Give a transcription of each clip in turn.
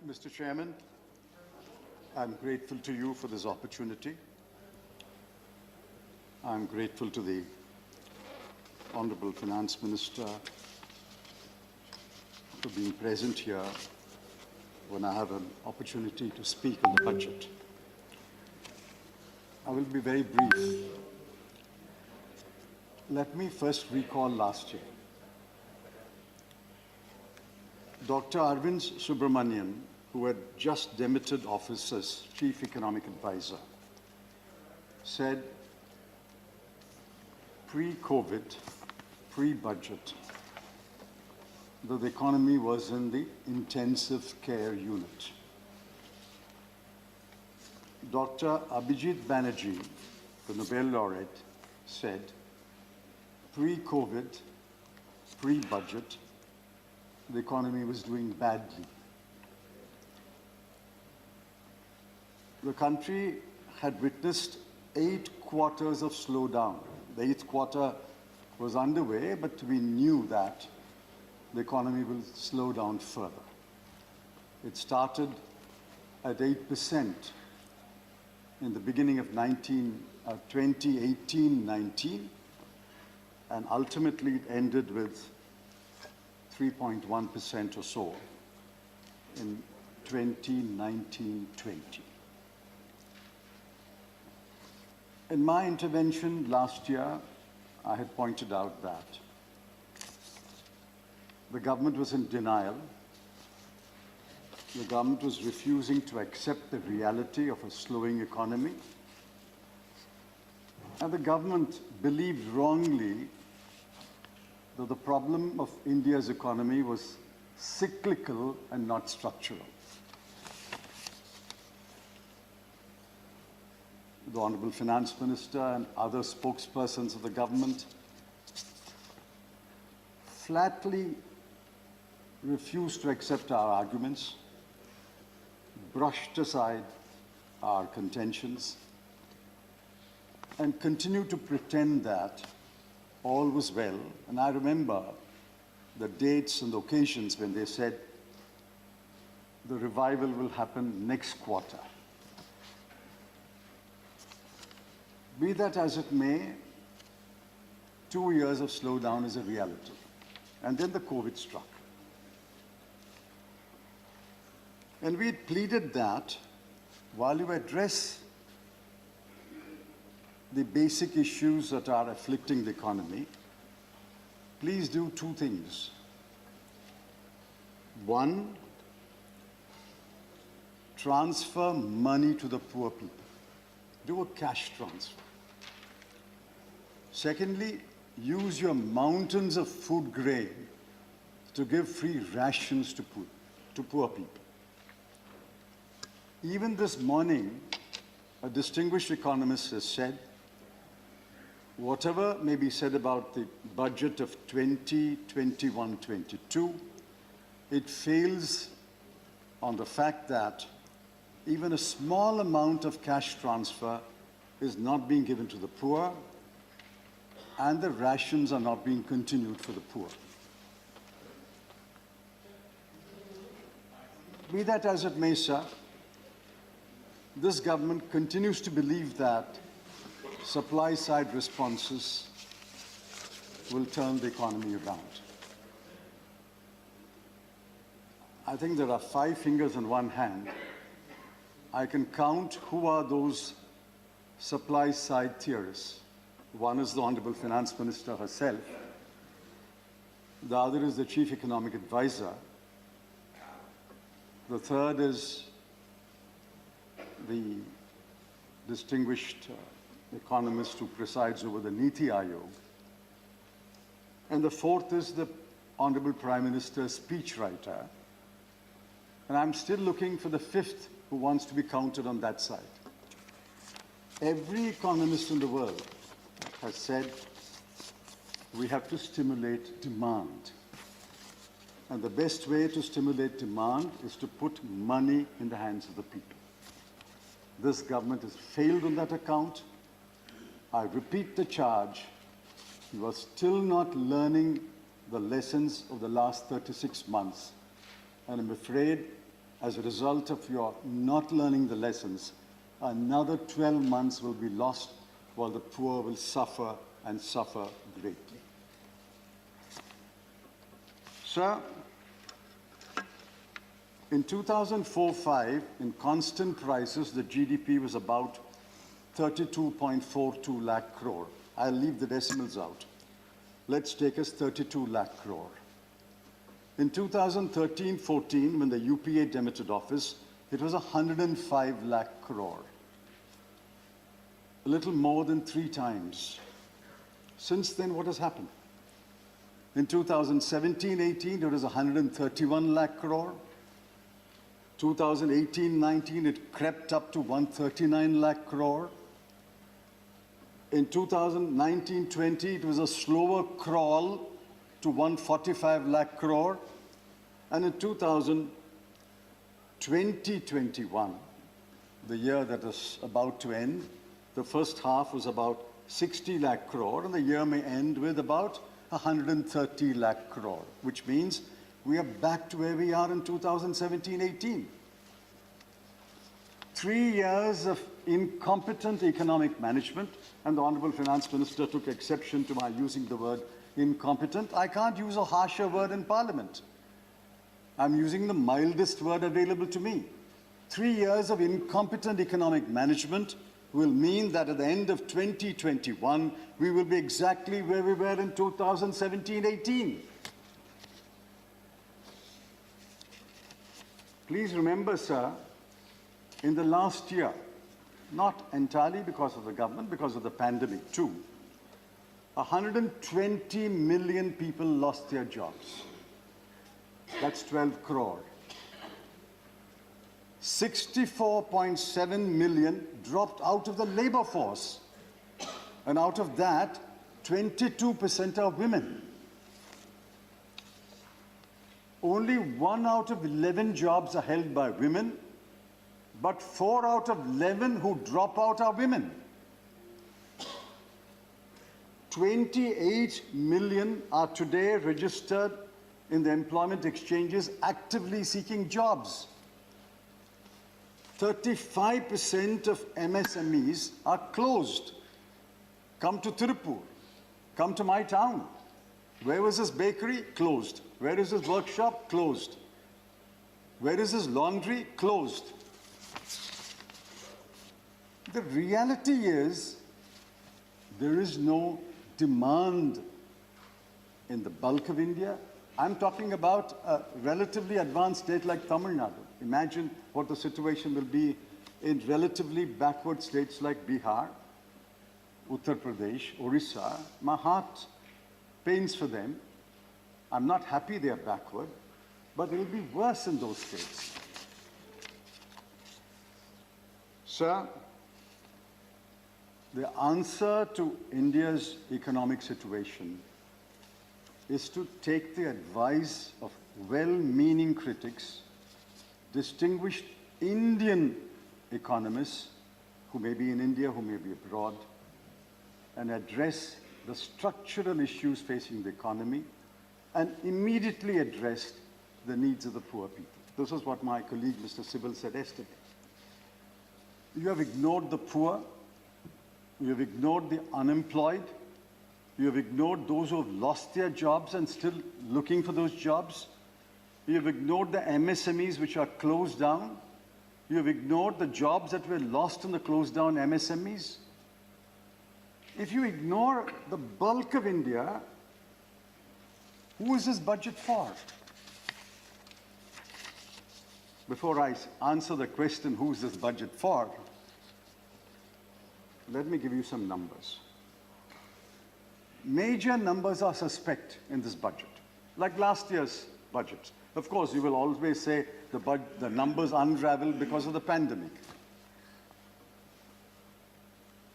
Mr. Chairman, I'm grateful to you for this opportunity. I'm grateful to the Honorable Finance Minister for being present here when I have an opportunity to speak on the budget. I will be very brief. Let me first recall last year. Dr. Arvind Subramanian, who had just demitted office as Chief Economic Advisor, said pre-COVID, pre-budget, that the economy was in the intensive care unit. Dr. Abhijit Banerjee, the Nobel laureate, said pre-COVID, pre-budget, the economy was doing badly. The country had witnessed 8 quarters of slowdown. The 8th quarter was underway, but we knew that the economy will slow down further. It started at 8% in the beginning of 2018-19, and ultimately it ended with 3.1% or so in 2019-20. In my intervention last year, I had pointed out that the government was in denial. The government was refusing to accept the reality of a slowing economy. And the government believed wrongly that the problem of India's economy was cyclical and not structural. The Honorable Finance Minister and other spokespersons of the government flatly refused to accept our arguments, brushed aside our contentions, and continued to pretend that all was well. And I remember the dates and the occasions when they said the revival will happen next quarter. Be that as it may, 2 years of slowdown is a reality. And then the COVID struck. And we pleaded that while you address the basic issues that are afflicting the economy, please do 2 things. One, transfer money to the poor people. Do a cash transfer. Secondly, use your mountains of food grain to give free rations to poor people. Even this morning, a distinguished economist has said, whatever may be said about the budget of 2021-22, it fails on the fact that even a small amount of cash transfer is not being given to the poor, and the rations are not being continued for the poor. Be that as it may, sir, this government continues to believe that supply-side responses will turn the economy around. I think there are 5 fingers on one hand. I can count who are those supply-side theorists. One is the Honorable Finance Minister herself. The other is the Chief Economic Advisor. The third is the distinguished economist who presides over the Niti Aayog. And the fourth is the Honorable Prime Minister's speechwriter. And I'm still looking for the 5th who wants to be counted on that side. Every economist in the world has said we have to stimulate demand. And the best way to stimulate demand is to put money in the hands of the people. This government has failed on that account. I repeat the charge. You are still not learning the lessons of the last 36 months. And I'm afraid as a result of your not learning the lessons, another 12 months will be lost while the poor will suffer and suffer greatly. Sir, in 2004-05, in constant prices, the GDP was about 32.42 lakh crore. I'll leave the decimals out. Let's take us 32 lakh crore. In 2013-14, when the UPA demitted office, it was 105 lakh crore. A little more than 3 times. Since then, what has happened? In 2017-18, it was 131 lakh crore. 2018-19, it crept up to 139 lakh crore. In 2019-20, it was a slower crawl to 145 lakh crore. And in 2020-21, the year that is about to end, the first half was about 60 lakh crore, and the year may end with about 130 lakh crore, which means we are back to where we are in 2017-18. 3 years of incompetent economic management, and the Honorable Finance Minister took exception to my using the word incompetent. I can't use a harsher word in Parliament. I'm using the mildest word available to me. 3 years of incompetent economic management will mean that at the end of 2021, we will be exactly where we were in 2017-18. Please remember, sir, in the last year, not entirely because of the government, because of the pandemic too, 120 million people lost their jobs. That's 12 crore. 64.7 million dropped out of the labor force. And out of that, 22% are women. Only 1 out of 11 jobs are held by women, but 4 out of 11 who drop out are women. 28 million are today registered in the employment exchanges actively seeking jobs. 35% of MSMEs are closed. Come to Tirupur. Come to my town. Where was this bakery? Closed. Where is this workshop? Closed. Where is this laundry? Closed. The reality is there is no demand in the bulk of India. I'm talking about a relatively advanced state like Tamil Nadu. Imagine what the situation will be in relatively backward states like Bihar, Uttar Pradesh, Orissa. My heart pains for them. I'm not happy they're backward, but it will be worse in those states. Sir, the answer to India's economic situation is to take the advice of well-meaning critics, distinguished Indian economists who may be in India, who may be abroad, and address the structural issues facing the economy and immediately address the needs of the poor people. This is what my colleague Mr. Sibal said yesterday. You have ignored the poor, you have ignored the unemployed, you have ignored those who have lost their jobs and still looking for those jobs. You have ignored the MSMEs which are closed down. You have ignored the jobs that were lost in the closed down MSMEs. If you ignore the bulk of India, who is this budget for? Before I answer the question, who is this budget for, let me give you some numbers. Major numbers are suspect in this budget, like last year's budget. Of course, you will always say the numbers unraveled because of the pandemic.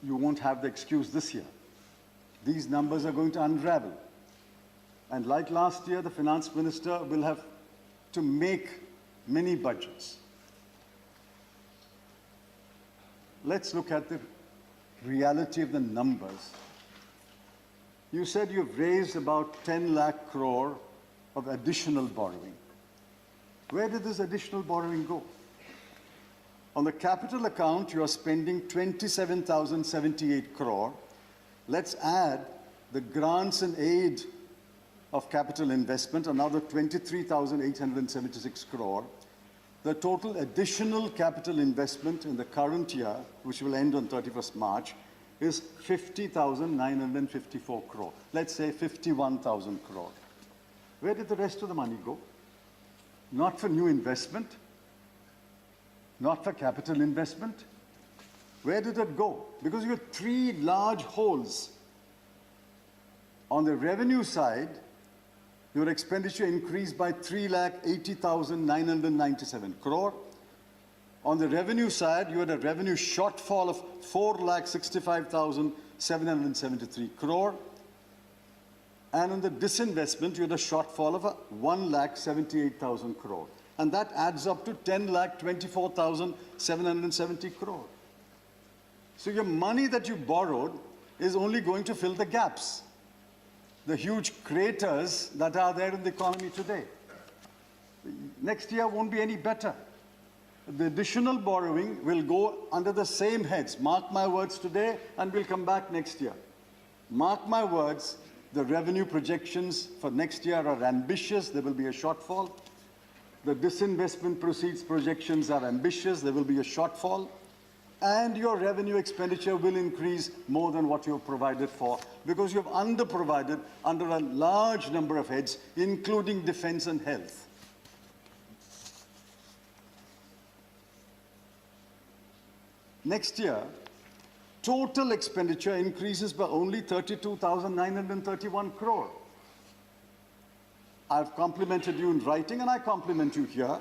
You won't have the excuse this year. These numbers are going to unravel. And like last year, the finance minister will have to make many budgets. Let's look at the reality of the numbers. You said you've raised about 10 lakh crore of additional borrowing. Where did this additional borrowing go? On the capital account, you are spending 27,078 crore. Let's add the grants and aid of capital investment, another 23,876 crore. The total additional capital investment in the current year, which will end on 31st March, is 50,954 crore. Let's say 51,000 crore. Where did the rest of the money go? Not for new investment, not for capital investment. Where did it go? Because you had three large holes. On the revenue side, your expenditure increased by 3,80,997 crore. On the revenue side, you had a revenue shortfall of 4,65,773 crore. And on the disinvestment, you had a shortfall of 1,78,000 crore. And that adds up to 10,24,770 crore. So your money that you borrowed is only going to fill the gaps, the huge craters that are there in the economy today. Next year won't be any better. The additional borrowing will go under the same heads. Mark my words today, and we'll come back next year. Mark my words, the revenue projections for next year are ambitious. There will be a shortfall. The disinvestment proceeds projections are ambitious. There will be a shortfall. And your revenue expenditure will increase more than what you have provided for, because you have underprovided under a large number of heads, including defense and health. Next year, total expenditure increases by only 32,931 crore. I've complimented you in writing, and I compliment you here.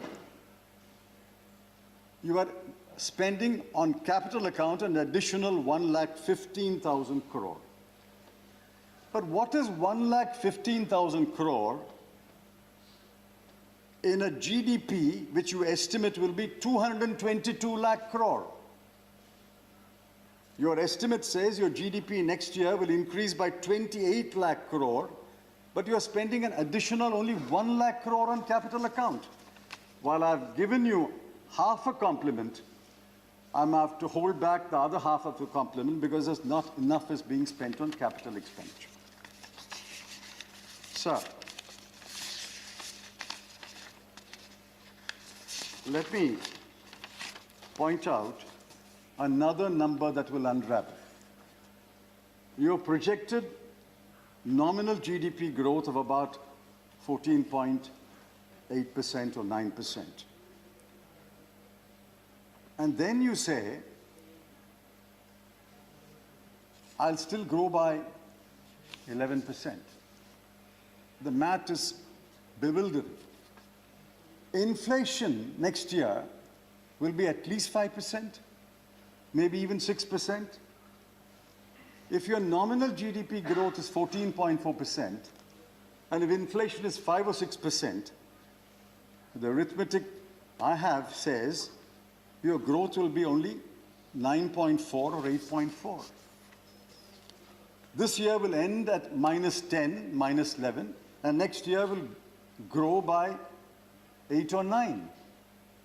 You are spending on capital account an additional 1,15,000 crore. But what is 1,15,000 crore in a GDP which you estimate will be 222 lakh crore? Your estimate says your GDP next year will increase by 28 lakh crore, but you are spending an additional only 1 lakh crore on capital account. While I've given you half a compliment, I'm going to have to hold back the other half of the compliment because there's not enough is being spent on capital expenditure. Sir, let me point out another number that will unravel. Your projected nominal GDP growth of about 14.8% or 9%. And then you say, I'll still grow by 11%. The math is bewildering. Inflation next year will be at least 5%, maybe even 6%. If your nominal GDP growth is 14.4%, and if inflation is 5 or 6%, the arithmetic I have says your growth will be only 9.4 or 8.4. This year will end at -10, -11, and next year will grow by 8 or 9.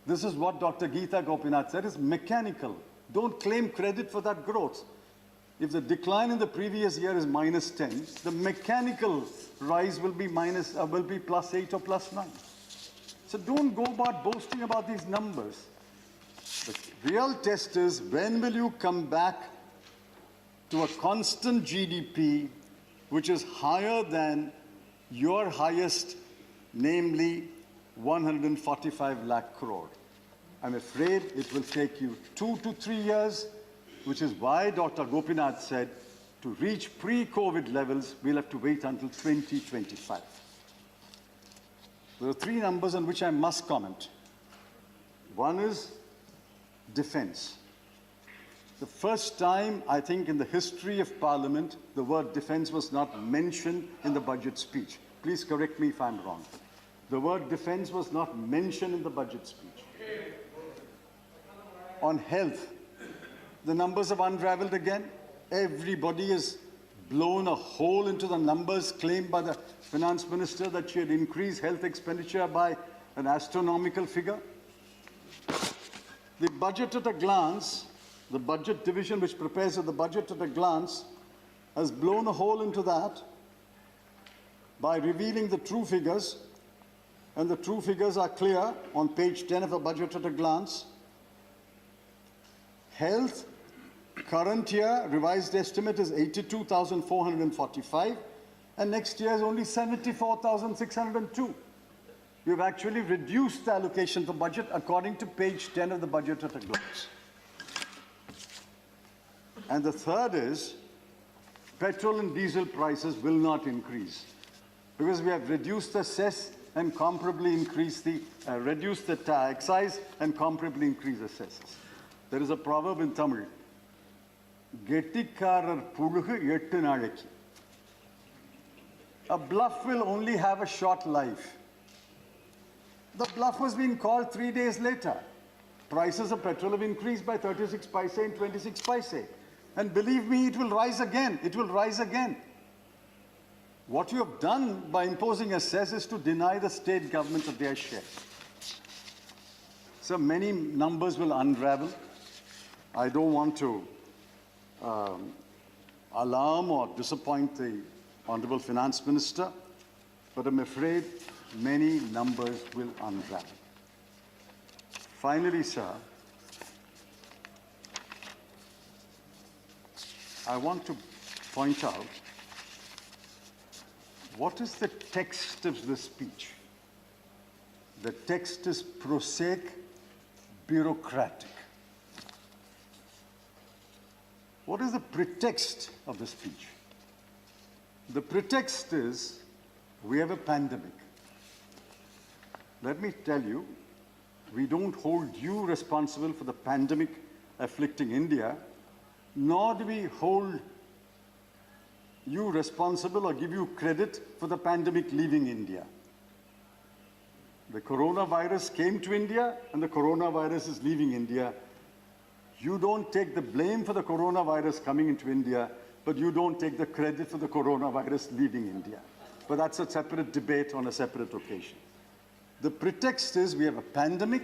This is what Dr. Geeta Gopinath said is mechanical. Don't claim credit for that growth. If the decline in the previous year is -10, the mechanical rise will be +8 or +9. So don't go about boasting about these numbers. The real test is, when will you come back to a constant GDP which is higher than your highest, namely 145 lakh crore? I'm afraid it will take you 2 to 3 years, which is why Dr. Gopinath said to reach pre-COVID levels, we'll have to wait until 2025. There are three numbers on which I must comment. One is defense. The first time, I think, in the history of Parliament, the word defense was not mentioned in the budget speech. Please correct me if I'm wrong. The word defense was not mentioned in the budget speech. On health, the numbers have unraveled again. Everybody has blown a hole into the numbers claimed by the finance minister that she had increased health expenditure by an astronomical figure. The budget at a glance, the budget division which prepares the budget at a glance, has blown a hole into that by revealing the true figures, and the true figures are clear on page 10 of a budget at a glance. Health, current year revised estimate is 82,445, and next year is only 74,602. We've actually reduced the allocation for budget according to page 10 of the budget at a glance. And the third is, petrol and diesel prices will not increase because we have reduced the cess and comparably increased the, reduced the excise and comparably increased the cesses. There is a proverb in Tamil, Gettikarar pulugu ettu naalekku. A bluff will only have a short life. The bluff was being called 3 days later. Prices of petrol have increased by 36 paise and 26 paise. And believe me, it will rise again. It will rise again. What you have done by imposing a cess is to deny the state government of their share. So many numbers will unravel. I don't want to alarm or disappoint the Honorable Finance Minister, but I'm afraid many numbers will unravel. Finally, sir, I want to point out what is the text of the speech. The text is prosaic, bureaucratic. What is the pretext of the speech? The pretext is we have a pandemic. Let me tell you, we don't hold you responsible for the pandemic afflicting India, nor do we hold you responsible or give you credit for the pandemic leaving India. The coronavirus came to India and the coronavirus is leaving India. You don't take the blame for the coronavirus coming into India, but you don't take the credit for the coronavirus leaving India. But that's a separate debate on a separate occasion. The pretext is we have a pandemic,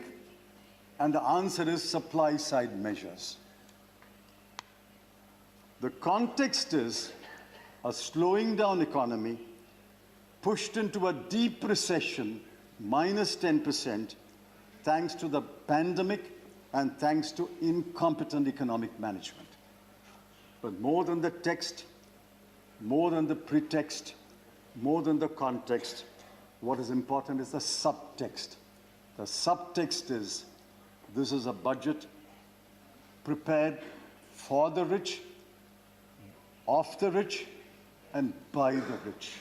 and the answer is supply-side measures. The context is a slowing down economy pushed into a deep recession, minus 10%, thanks to the pandemic and thanks to incompetent economic management. But more than the text, more than the pretext, more than the context, what is important is the subtext. The subtext is this is a budget prepared for the rich, of the rich, and by the rich.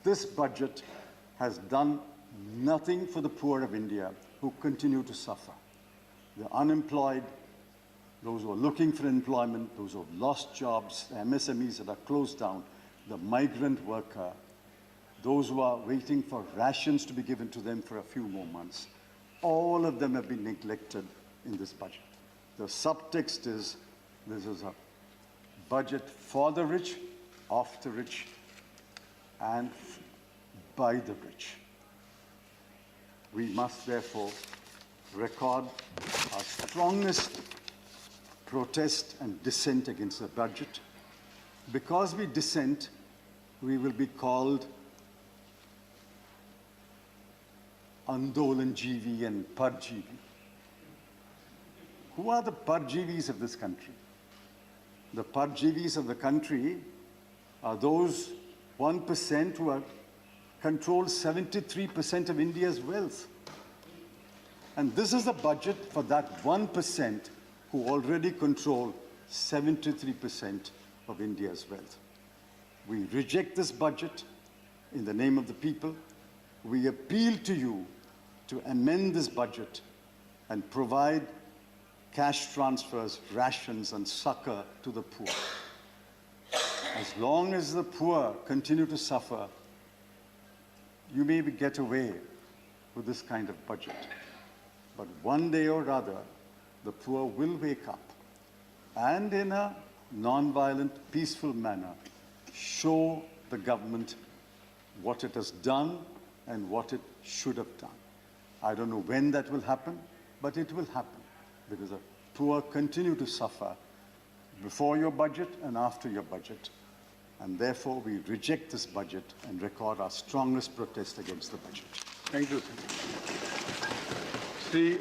This budget has done nothing for the poor of India who continue to suffer. The unemployed, those who are looking for employment, those who have lost jobs, the MSMEs that are closed down, the migrant worker, those who are waiting for rations to be given to them for a few more months. All of them have been neglected in this budget. The subtext is this is a budget for the rich, of the rich, and by the rich. We must therefore record our strongest protest and dissent against the budget. Because we dissent, we will be called Andolanjeevi and Parjeevi. Who are the Parjeevis of this country? The Parjeevis of the country are those 1% who control 73% of India's wealth. And this is a budget for that 1% who already control 73% of India's wealth. We reject this budget in the name of the people. We appeal to you to amend this budget and provide cash transfers, rations, and succor to the poor. As long as the poor continue to suffer, you may get away with this kind of budget. But one day or other, the poor will wake up and in a non-violent, peaceful manner, show the government what it has done and what it should have done. I don't know when that will happen, but it will happen because the poor continue to suffer before your budget and after your budget. And therefore, we reject this budget and record our strongest protest against the budget. Thank you. Sri